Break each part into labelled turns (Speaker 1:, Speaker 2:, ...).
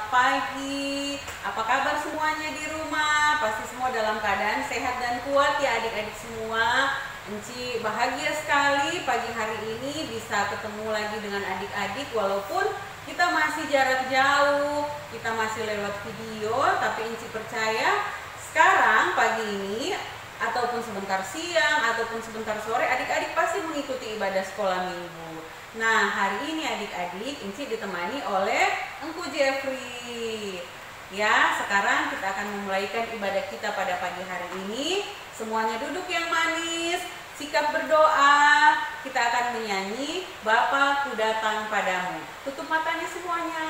Speaker 1: selamat pagi. Apa kabar semuanya di rumah? Pasti semua dalam keadaan sehat dan kuat ya adik-adik semua. Enci bahagia sekali pagi hari ini bisa ketemu lagi dengan adik-adik walaupun kita masih jarak jauh, kita masih lewat video, tapi Enci percaya sekarang pagi ini ataupun sebentar siang ataupun sebentar sore adik-adik pasti mengikuti ibadah sekolah minggu. Nah, hari ini adik-adik Inci ditemani oleh Engku Jeffrey. Ya, sekarang kita akan memulaikan ibadah kita pada pagi hari ini. Semuanya duduk yang manis, sikap berdoa. Kita akan menyanyi Bapa ku datang padamu. Tutup matanya semuanya.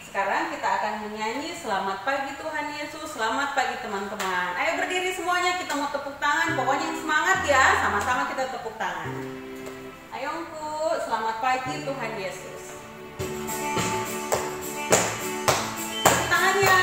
Speaker 1: Sekarang kita akan menyanyi Selamat Pagi Tuhan Yesus, Selamat Pagi teman-teman. Ayo berdiri semuanya, kita mau tepuk tangan. Pokoknya yang semangat ya, sama-sama kita tepuk tangan. Ayo Engku, Selamat Pagi Tuhan Yesus. Tepuk tangannya.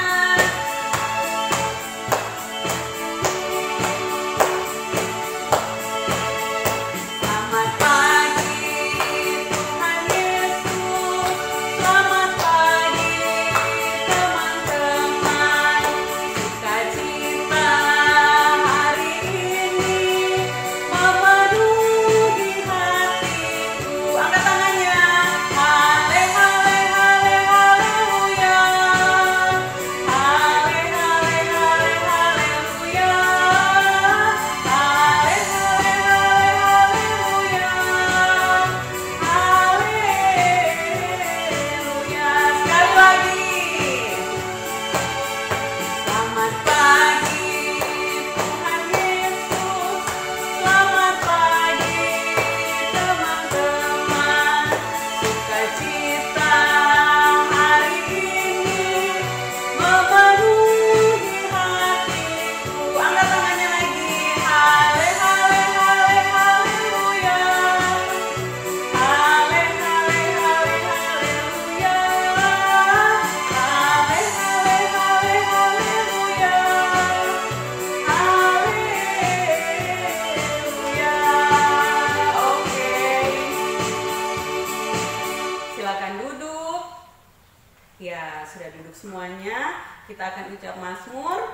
Speaker 1: Semuanya, kita akan ucap mazmur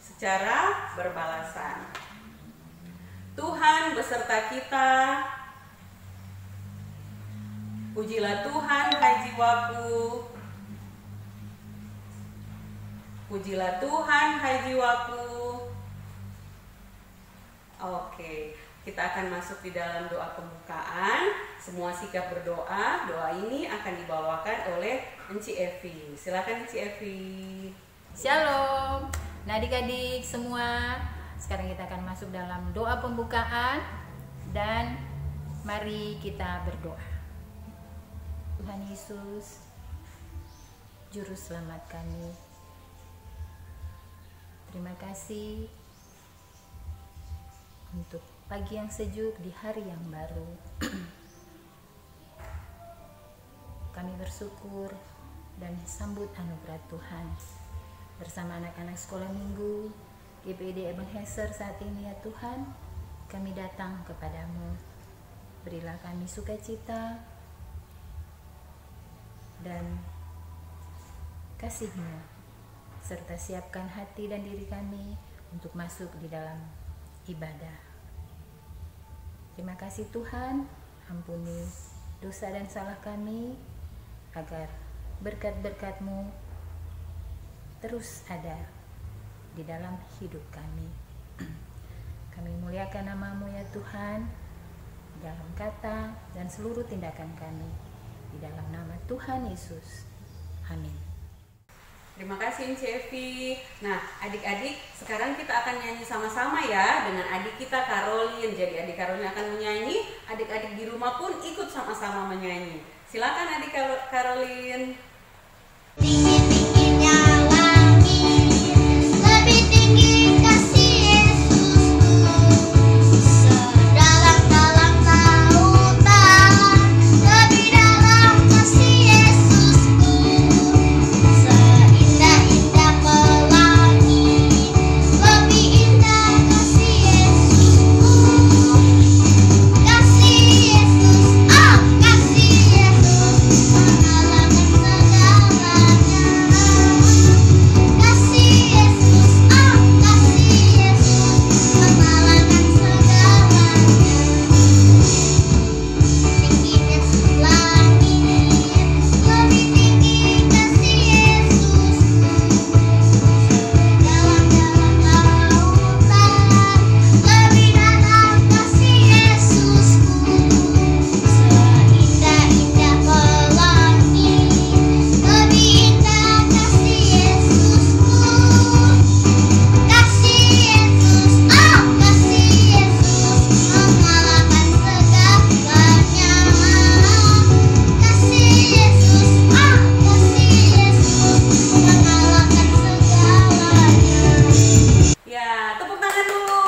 Speaker 1: secara berbalasan. Tuhan beserta kita, pujilah Tuhan hai jiwaku, pujilah Tuhan hai jiwaku. Oke, kita akan masuk di dalam doa pembukaan. Semua sikap berdoa, doa ini akan dibawakan oleh Enci Evi. Silakan Enci Evi.
Speaker 2: Shalom. Nah adik-adik semua, sekarang kita akan masuk dalam doa pembukaan dan mari kita berdoa. Tuhan Yesus, Juru Selamat kami, terima kasih untuk pagi yang sejuk di hari yang baru. Kami bersyukur dan sambut anugerah Tuhan bersama anak-anak sekolah minggu GPID Ebenezer saat ini ya Tuhan. Kami datang kepadamu, berilah kami sukacita dan kasih-Mu, serta siapkan hati dan diri kami untuk masuk di dalam ibadah. Terima kasih Tuhan, ampuni dosa dan salah kami, agar berkat-berkat-Mu terus ada di dalam hidup kami. Kami muliakan nama-Mu ya Tuhan, dalam kata dan seluruh tindakan kami, di dalam nama Tuhan Yesus. Amin.
Speaker 1: Terima kasih Cevi. Nah, adik-adik, sekarang kita akan nyanyi sama-sama ya dengan adik kita Karolin. Jadi adik Karolin akan menyanyi, adik-adik di rumah pun ikut sama-sama menyanyi. Silakan adik Karolin.
Speaker 3: Tinggi-tingginya langit, lebih tinggi kasih Yesusku. Sedalam-dalam lautan, lebih dalam kasih Yesusku. Seindah-indah pelangi, lebih indah kasih Yesusku. Kasih Yesus, oh kasih Yesus, mengalahkan segalanya. Kasih Yesus, oh kasih Yesus, mengalahkan segalanya. Tingginya langit, lebih tinggi kasih Yesusku. Dalam-dalam lautan, lebih dalam kasih Yesusku. Seindah-indah pelangi, lebih indah kasih Yesusku. Kasih Yesus, oh kasih Yesus, mengalahkan segalanya. Kasih Yesus, oh kasih Yesus, mengalahkan segalanya.
Speaker 1: Ya, tepuk tangan dulu.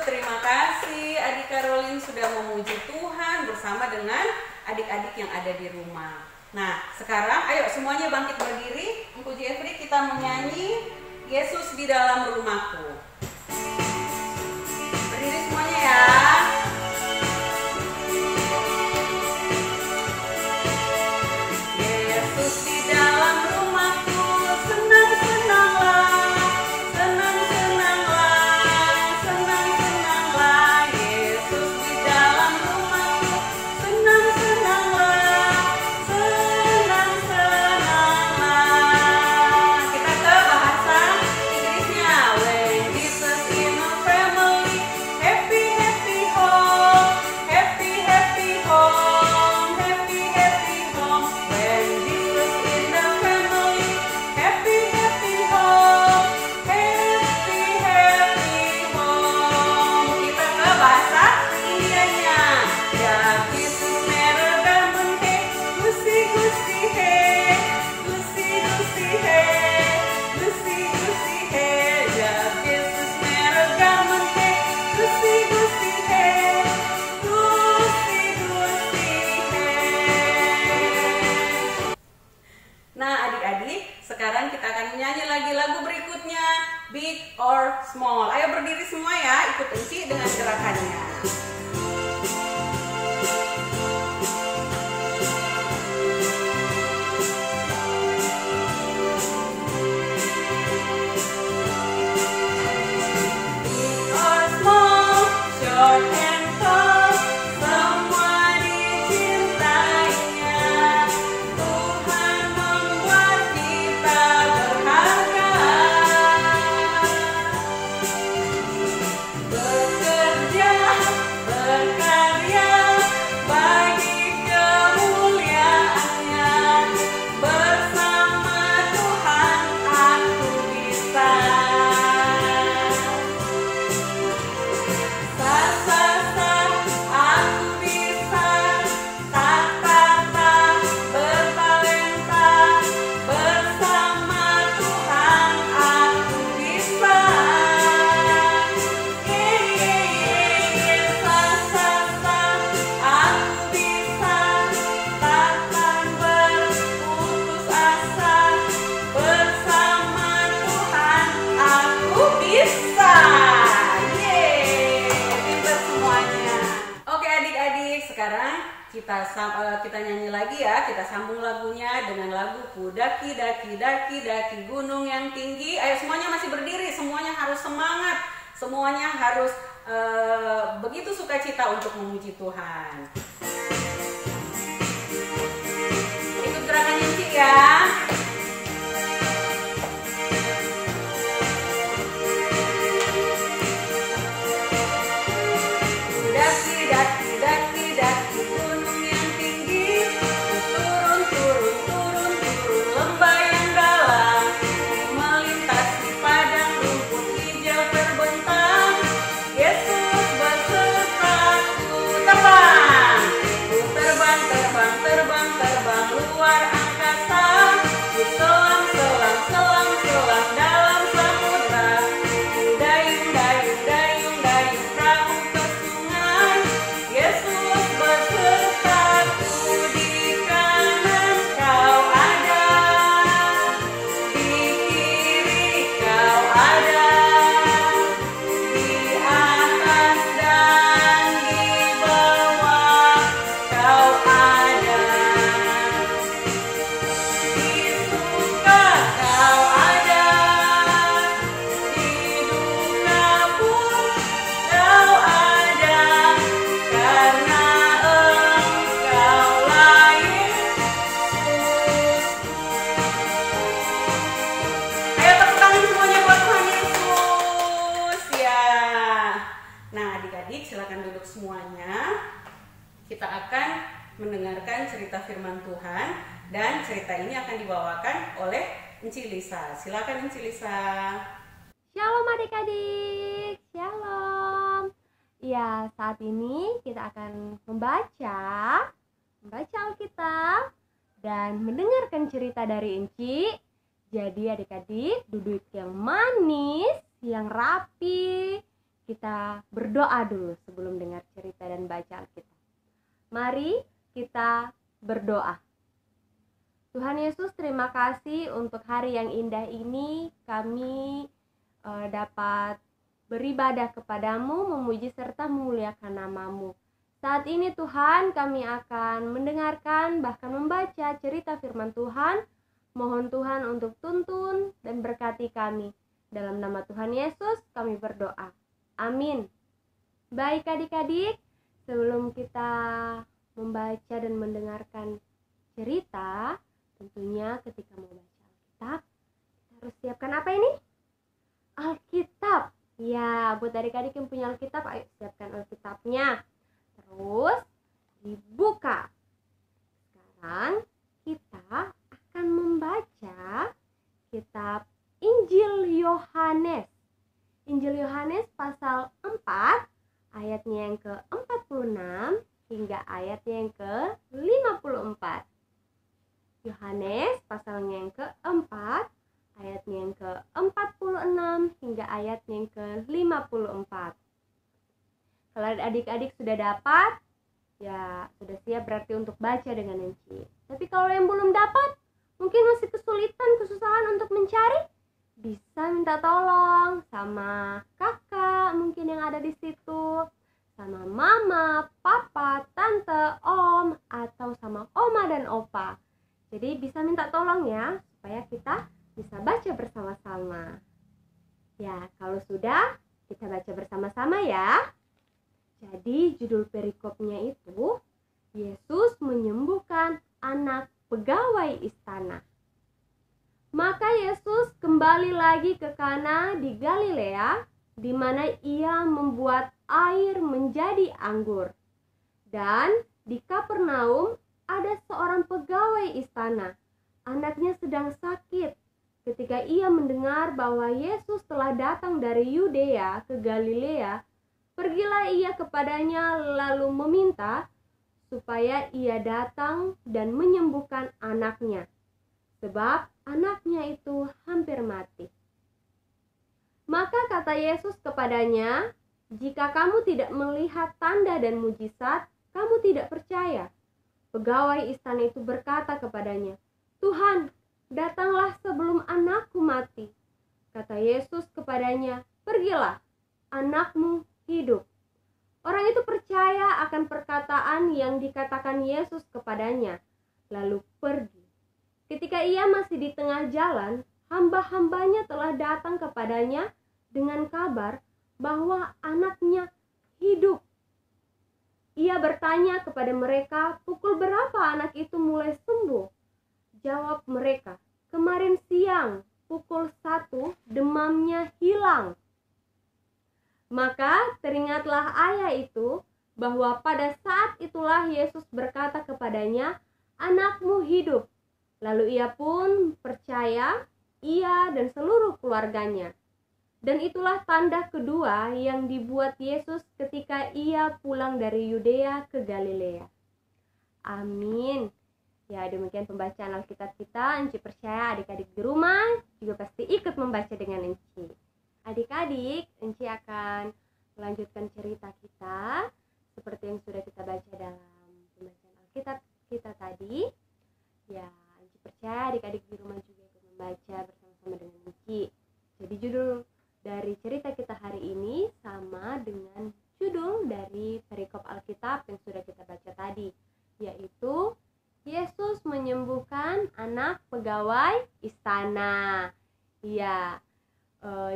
Speaker 1: Terima kasih adik Karolin sudah memuji Tuhan bersama dengan adik-adik yang ada di rumah. Nah, sekarang ayo semuanya bangkit berdiri. Engkau Jeffrey, kita menyanyi Yesus di dalam rumahku. Berdiri semuanya ya. Yesus di dalam rumahku, senang-senanglah, senang-senanglah, senang-senanglah. Yesus di dalam rumahku, senang-senanglah, senang-senanglah. Kita ke bahasa Inggrisnya. When Jesus in a family, happy happy home, happy happy home, happy happy home. When Jesus in the family, happy happy home, happy happy home. Kita ke bahasa Indianya. Ya Jesus merah gamun he, gusi gusi he, gusi gusi he, gusi gusi he. Ya Jesus merah gamun he, gusi gusi he, gusi gusi he. Nah adik-adik, sekarang kita akan menyanyi lagi lagu berikutnya, Big or Small. Ayo berdiri semua ya, ikut Enci dengan gerakannya. Big or small, short and tall, semua dicintainya. Tuhan membuat kita berharga. Bekerja kita nyanyi lagi ya. Kita sambung lagunya dengan lagu Ku daki daki daki daki gunung yang tinggi. Ayo semuanya masih berdiri, semuanya harus semangat, semuanya harus begitu sukacita untuk memuji Tuhan. Ikut gerakan nyanyi ya. Kita akan mendengarkan cerita firman Tuhan dan cerita ini akan dibawakan oleh Enci Lisa. Silakan Enci Lisa.
Speaker 4: Shalom adik-adik, shalom. Ya, saat ini kita akan membaca Alkitab dan mendengarkan cerita dari Enci. Jadi adik-adik duduk yang manis, yang rapi. Kita berdoa dulu sebelum dengar cerita dan baca Alkitab. Mari kita berdoa. Tuhan Yesus, terima kasih untuk hari yang indah ini. Kami dapat beribadah kepadamu, memuji serta memuliakan namamu. Saat ini Tuhan, kami akan mendengarkan bahkan membaca cerita firman Tuhan. Mohon Tuhan untuk tuntun dan berkati kami. Dalam nama Tuhan Yesus kami berdoa. Amin. Baik adik-adik, sebelum kita membaca dan mendengarkan cerita, tentunya ketika mau baca Alkitab, kita harus siapkan apa ini? Alkitab. Ya, buat adik-adik yang punya Alkitab, ayo siapkan Alkitabnya. Terus dibuka. Sekarang kita akan membaca kitab Injil Yohanes. Injil Yohanes pasal 4 ayatnya yang ke-46 hingga ayatnya yang ke-54. Yohanes pasalnya yang ke-4 ayatnya yang ke-46 hingga ayatnya yang ke-54. Kalau adik-adik sudah dapat, ya sudah siap berarti untuk baca dengan Enci. Tapi kalau yang belum dapat, mungkin masih kesusahan untuk mencari, bisa minta tolong sama kakak mungkin yang ada di situ, sama mama, papa, tante, om, atau sama oma dan opa. Jadi bisa minta tolong ya, supaya kita bisa baca bersama-sama. Ya, kalau sudah, kita baca bersama-sama ya. Jadi judul perikopnya itu, Yesus menyembuhkan anak pegawai istana. Maka Yesus kembali lagi ke Kana di Galilea, di mana ia membuat air menjadi anggur. Dan di Kapernaum ada seorang pegawai istana, anaknya sedang sakit. Ketika ia mendengar bahwa Yesus telah datang dari Yudea ke Galilea, pergilah ia kepadanya lalu meminta supaya ia datang dan menyembuhkan anaknya, sebab anaknya itu hampir mati. Maka kata Yesus kepadanya, "Jika kamu tidak melihat tanda dan mujizat, kamu tidak percaya." Pegawai istana itu berkata kepadanya, "Tuhan, datanglah sebelum anakku mati." Kata Yesus kepadanya, "Pergilah, anakmu hidup." Orang itu percaya akan perkataan yang dikatakan Yesus kepadanya, lalu pergi. Ketika ia masih di tengah jalan, hamba-hambanya telah datang kepadanya dengan kabar bahwa anaknya hidup. Ia bertanya kepada mereka, pukul berapa anak itu mulai sembuh? Jawab mereka, kemarin siang, pukul 1, demamnya hilang. Maka teringatlah ayah itu bahwa pada saat itulah Yesus berkata kepadanya, anakmu hidup. Lalu ia pun percaya, ia dan seluruh keluarganya. Dan itulah tanda kedua yang dibuat Yesus ketika ia pulang dari Yudea ke Galilea. Amin. Ya, demikian pembacaan Alkitab kita. Enci percaya adik-adik di rumah juga pasti ikut membaca dengan Enci. Adik-adik, Enci akan melanjutkan cerita kita seperti yang sudah kita baca dalam pembacaan Alkitab kita tadi. Ya, Enci percaya adik-adik di rumah juga ikut membaca bersama-sama dengan Enci. Jadi judul dari cerita kita hari ini sama dengan judul dari perikop Alkitab yang sudah kita baca tadi, yaitu Yesus menyembuhkan anak pegawai istana. Iya,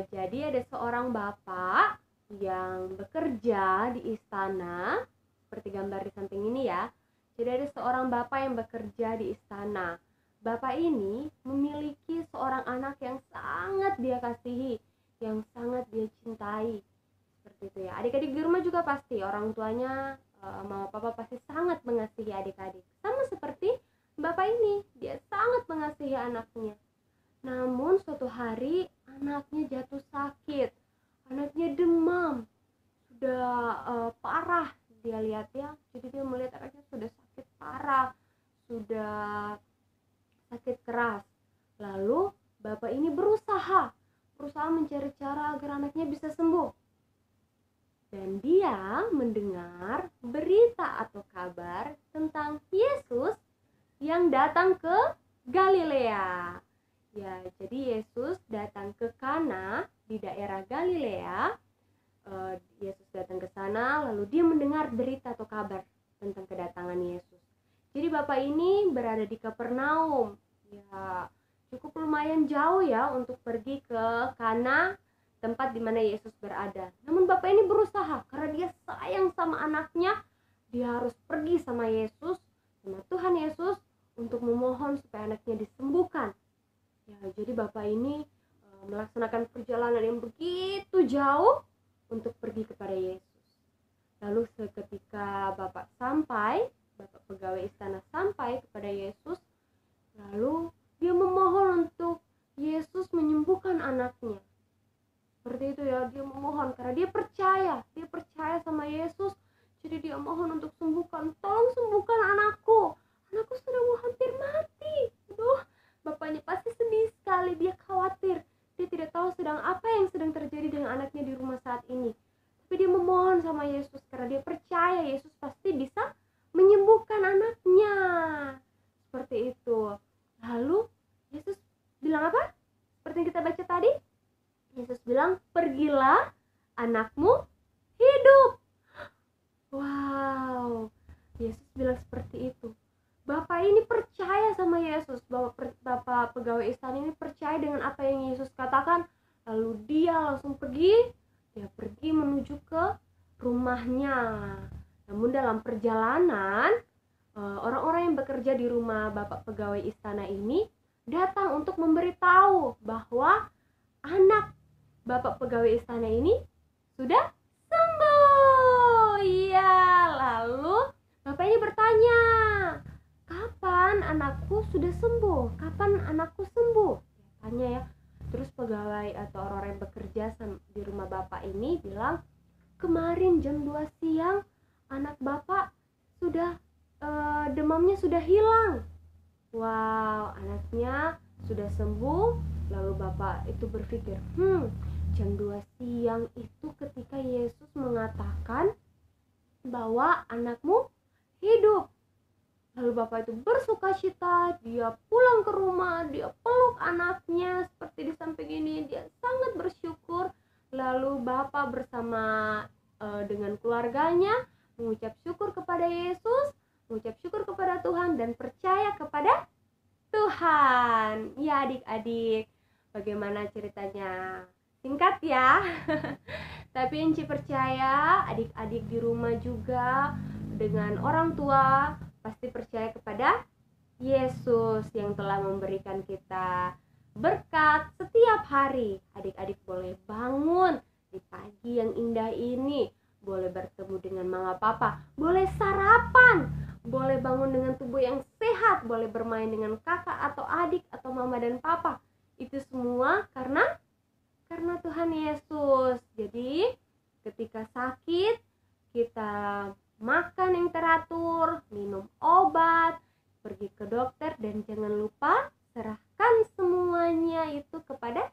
Speaker 4: jadi ada seorang bapak yang bekerja di istana, seperti gambar di samping ini ya. Jadi ada seorang bapak yang bekerja di istana. Bapak ini memiliki seorang anak yang sangat dia kasihi, yang sangat dia cintai, seperti itu ya. Adik-adik di rumah juga pasti orang tuanya, mama papa pasti sangat mengasihi adik-adik, sama seperti bapak ini, dia sangat mengasihi anaknya. Namun suatu hari anaknya jatuh sakit, anaknya demam, sudah parah dia lihat ya. Jadi dia melihat anaknya sudah sakit parah, sudah sakit keras. Lalu bapak ini berusaha mencari cara agar anaknya bisa sembuh. Dan dia mendengar berita atau kabar tentang Yesus yang datang ke Galilea. Ya, jadi Yesus datang ke Kana di daerah Galilea. Yesus datang ke sana, lalu dia mendengar berita atau kabar tentang kedatangan Yesus. Jadi bapak ini berada di Kapernaum. Ya, cukup lumayan jauh ya untuk pergi ke Kana, tempat di mana Yesus berada. Namun bapak ini berusaha karena dia sayang sama anaknya. Dia harus pergi sama Yesus, sama Tuhan Yesus, untuk memohon supaya anaknya disembuhkan. Ya, jadi bapak ini melaksanakan perjalanan yang begitu jauh untuk pergi kepada Yesus. Lalu seketika bapak pegawai istana sampai kepada Yesus, lalu dia memohon untuk Yesus menyembuhkan anaknya. Seperti itu ya, dia memohon karena dia percaya sama Yesus. Jadi dia mohon untuk sembuhkan, tolong sembuhkan anakku sudah mau hampir mati. Aduh, bapaknya pasti sedih sekali, dia khawatir, dia tidak tahu apa yang sedang terjadi dengan anaknya di rumah saat ini. Tapi dia memohon sama Yesus karena dia percaya Yesus pasti bisa menyembuhkan anaknya. Seperti itu. Lalu Yesus bilang apa? Seperti yang kita baca tadi, Yesus bilang, pergilah, anakmu hidup. Wow, Yesus bilang seperti itu. Bapak ini percaya sama Yesus. Bapak pegawai istana ini percaya dengan apa yang Yesus katakan. Lalu dia langsung pergi. Dia pergi menuju ke rumahnya. Namun dalam perjalanan, orang-orang yang bekerja di rumah bapak pegawai istana ini datang untuk memberitahu bahwa anak bapak pegawai istana ini sudah sembuh. Iya, lalu bapak ini bertanya, kapan anakku sudah sembuh? Kapan anakku sembuh? Tanya ya. Terus pegawai atau orang-orang yang bekerja di rumah bapak ini bilang, kemarin jam 2 siang anak bapak sudah demamnya sudah hilang. Wow, anaknya sudah sembuh. Lalu bapak itu berpikir, jam 2 siang itu ketika Yesus mengatakan bahwa anakmu hidup. Lalu bapak itu bersukacita, dia pulang ke rumah, dia peluk anaknya seperti di samping ini, dia sangat bersyukur. Lalu bapak bersama dengan keluarganya, mengucap syukur kepada Yesus, mengucap syukur kepada Tuhan, dan percaya kepada Tuhan. Ya adik-adik, bagaimana ceritanya? Singkat ya. Tapi Enci percaya adik-adik di rumah juga dengan orang tua pasti percaya kepada Yesus yang telah memberikan kita berkat setiap hari. Adik-adik boleh bangun di pagi yang indah ini, boleh bertemu dengan mama papa, boleh sarapan, boleh bangun dengan tubuh yang sehat, boleh bermain dengan kakak atau adik atau mama dan papa. Itu semua karena Tuhan Yesus. Jadi ketika sakit, kita makan yang teratur, minum obat, pergi ke dokter, dan jangan lupa serahkan semuanya itu kepada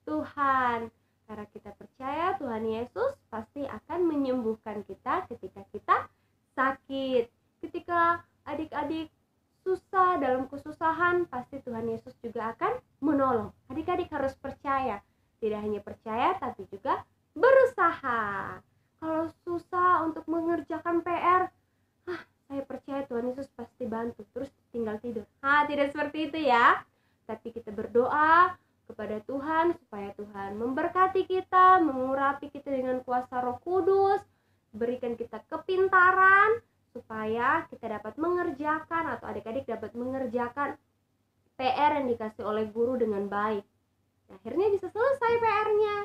Speaker 4: Tuhan. Karena kita percaya Tuhan Yesus pasti akan menyembuhkan kita ketika kita sakit. Ketika adik-adik susah, dalam kesusahan, pasti Tuhan Yesus juga akan menolong. Adik-adik harus percaya. Tidak hanya percaya, tapi juga berusaha. Kalau susah untuk mengerjakan PR, saya percaya Tuhan Yesus pasti bantu. Terus tinggal tidur. Tidak seperti itu ya. Tapi kita berdoa kepada Tuhan supaya Tuhan memberkati kita, mengurapi kita dengan kuasa Roh Kudus, berikan kita kepintaran supaya kita dapat mengerjakan atau adik-adik dapat mengerjakan PR yang dikasih oleh guru dengan baik. Akhirnya bisa selesai PR-nya.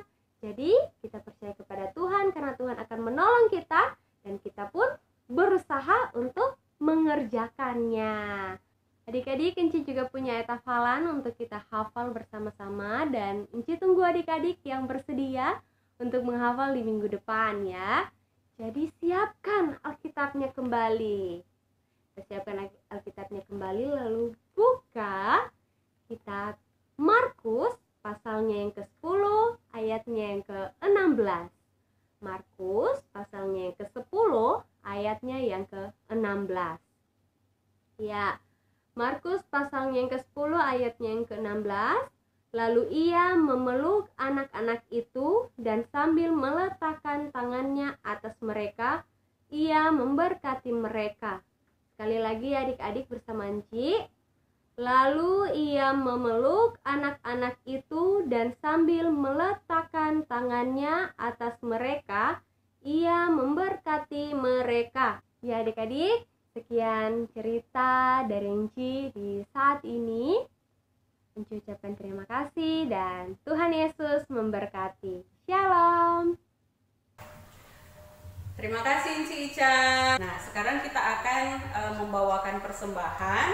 Speaker 4: Jadi kita percaya kepada Tuhan karena Tuhan akan menolong kita dan kita pun berusaha untuk mengerjakannya. Adik-adik, Enci juga punya ayat hafalan untuk kita hafal bersama-sama, dan Enci tunggu adik-adik yang bersedia untuk menghafal di minggu depan ya. Jadi siapkan Alkitabnya kembali. Siapkan Alkitabnya kembali, lalu buka kitab Markus pasalnya yang ke-10, ayatnya yang ke-16. Markus pasalnya yang ke-10, ayatnya yang ke-16. Ya, Markus pasalnya yang ke-10 ayatnya yang ke-16. Lalu ia memeluk anak-anak itu dan sambil meletakkan tangannya atas mereka, ia memberkati mereka. Sekali lagi adik-adik bersama Enci. Lalu ia memeluk anak-anak itu dan sambil meletakkan tangannya atas mereka, ia memberkati mereka. Ya adik-adik, sekian cerita dari Enci di saat ini. Enci ucapkan terima kasih dan Tuhan Yesus memberkati. Shalom.
Speaker 1: Terima kasih Enci Ica. Nah, sekarang kita akan membawakan persembahan.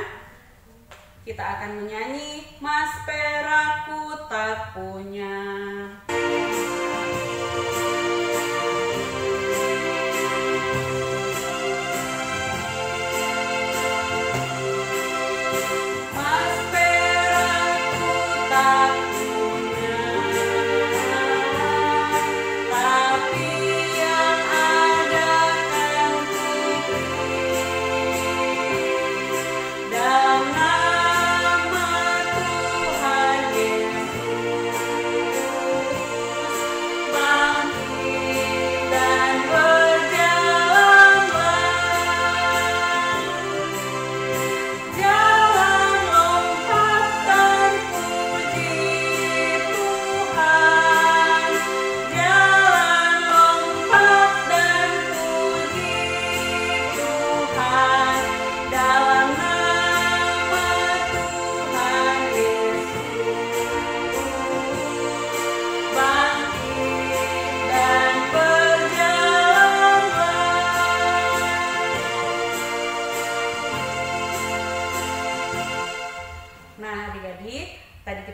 Speaker 1: Kita akan menyanyi Mas Perakku Tak Punya.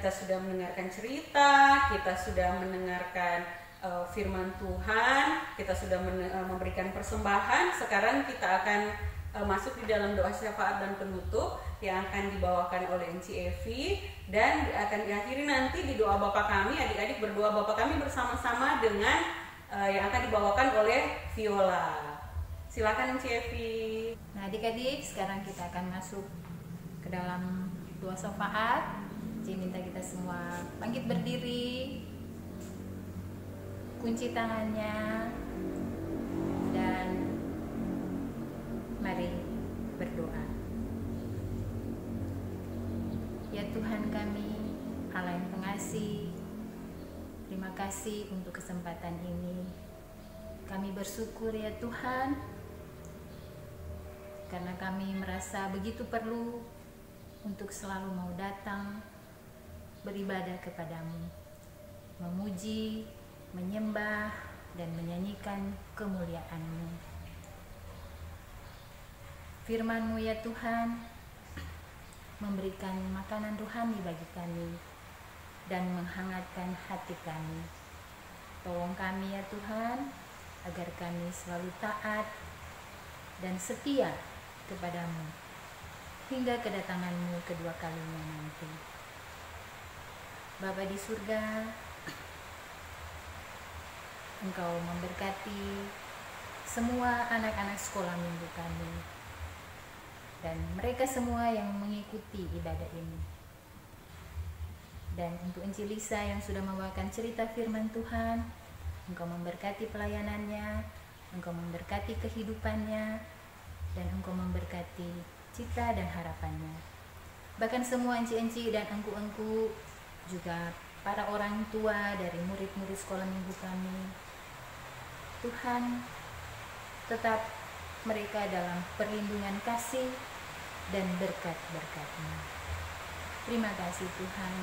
Speaker 1: Sudah mendengarkan cerita, kita sudah mendengarkan firman Tuhan, kita sudah memberikan persembahan. Sekarang kita akan masuk di dalam doa syafaat dan penutup yang akan dibawakan oleh Enci Evi dan akan diakhiri nanti di doa Bapa Kami. Adik-adik berdoa Bapa Kami bersama-sama dengan yang akan dibawakan oleh Viola. Silakan Enci Evi.
Speaker 2: Nah adik-adik, sekarang kita akan masuk ke dalam doa syafaat. Enci minta kita semua bangkit berdiri, kunci tangannya, Ya Tuhan kami, Allah yang pengasih, terima kasih untuk kesempatan ini. Kami bersyukur ya Tuhan, karena kami merasa begitu perlu untuk selalu mau datang beribadah kepadamu, memuji, menyembah, dan menyanyikan kemuliaan-Mu. Firman-Mu ya Tuhan memberikan makanan rohani bagi kami dan menghangatkan hati kami. Tolong kami ya Tuhan, agar kami selalu taat dan setia kepadamu hingga kedatangan-Mu kedua kalinya nanti. Bapa di surga, Engkau memberkati semua anak-anak sekolah minggu kami dan mereka semua yang mengikuti ibadah ini. Dan untuk Enci Lisa yang sudah membawakan cerita firman Tuhan, Engkau memberkati pelayanannya, Engkau memberkati kehidupannya, dan Engkau memberkati cita dan harapannya. Bahkan semua enci-enci dan engku-engku, juga para orang tua dari murid-murid sekolah minggu kami, Tuhan tetap mereka dalam perlindungan kasih dan berkat-berkat-Mu. Terima kasih Tuhan.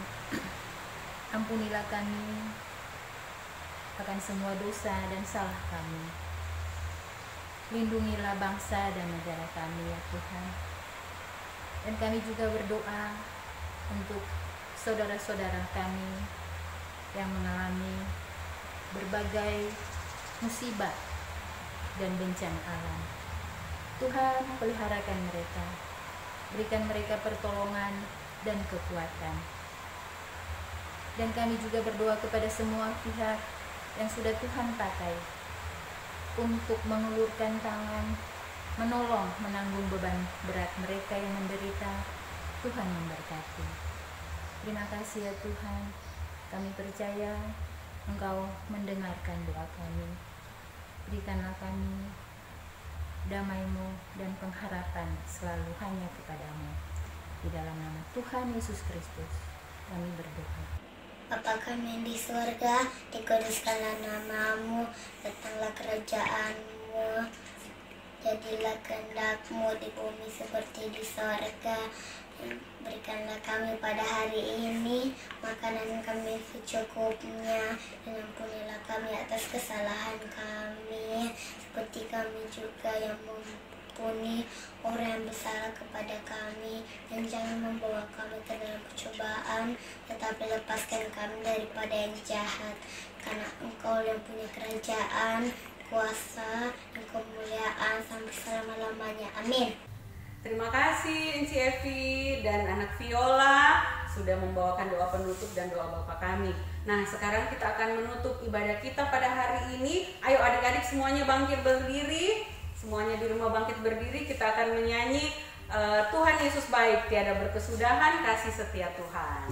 Speaker 2: Ampunilah kami akan semua dosa dan salah kami. Lindungilah bangsa dan negara kami ya Tuhan. Dan kami juga berdoa untuk saudara-saudara kami yang mengalami berbagai musibah dan bencana alam. Tuhan, peliharakan mereka, berikan mereka pertolongan dan kekuatan. Dan kami juga berdoa kepada semua pihak yang sudah Tuhan pakai untuk mengulurkan tangan, menolong, menanggung beban berat mereka yang menderita. Tuhan memberkati. Terima kasih ya Tuhan, kami percaya Engkau mendengarkan doa kami. Berikanlah kami damai-Mu dan pengharapan selalu hanya kepadamu. Di dalam nama Tuhan Yesus Kristus kami berdoa.
Speaker 3: Bapa kami yang di surga, dikuduskanlah nama-Mu, datanglah kerajaan-Mu, jadilah kehendak-Mu di bumi seperti di surga. Berikanlah kami pada hari ini makanan kami secukupnya, dan ampunilah kami atas kesalahan kami, seperti kami juga yang mengampuni orang yang bersalah kepada kami, dan jangan membawa kami ke dalam percobaan, tetapi lepaskan kami daripada yang jahat, karena Engkau yang punya kerajaan, kuasa, dan kemuliaan sampai selama-lamanya. Amin.
Speaker 1: Terima kasih Enci Evi dan anak Viola sudah membawakan doa penutup dan doa Bapa kami. Nah, sekarang kita akan menutup ibadah kita pada hari ini. Ayo adik-adik semuanya bangkit berdiri. Semuanya di rumah bangkit berdiri. Kita akan menyanyi Tuhan Yesus baik, tiada berkesudahan, kasih setia Tuhan.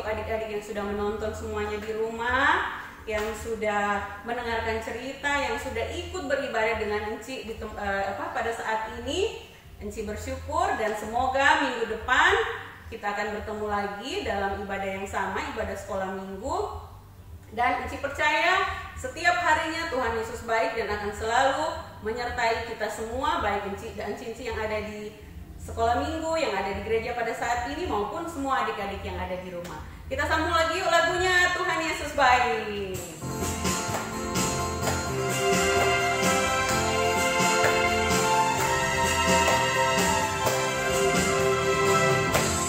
Speaker 1: Adik-adik yang sudah menonton semuanya di rumah, yang sudah mendengarkan cerita, yang sudah ikut beribadah dengan Enci pada saat ini. Enci bersyukur dan semoga minggu depan kita akan bertemu lagi dalam ibadah yang sama, ibadah sekolah minggu. Dan Enci percaya setiap harinya Tuhan Yesus baik dan akan selalu menyertai kita semua, baik Enci dan Cinci yang ada di sekolah minggu, yang ada di gereja pada saat ini, maupun semua adik-adik yang ada di rumah. Kita sambung lagi yuk lagunya Tuhan Yesus Baik.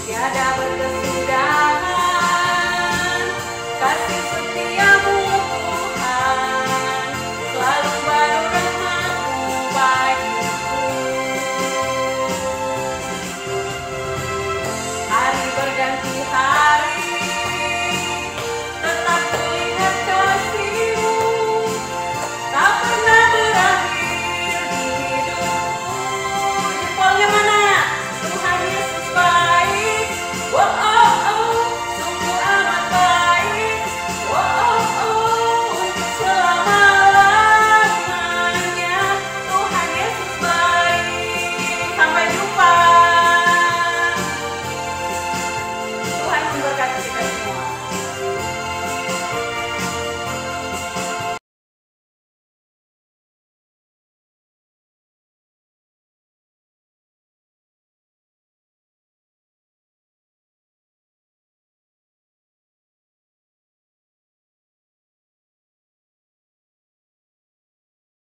Speaker 1: Tiada berkesudahan kasih setiamu Tuhan, selalu baru rahmat-Mu bagi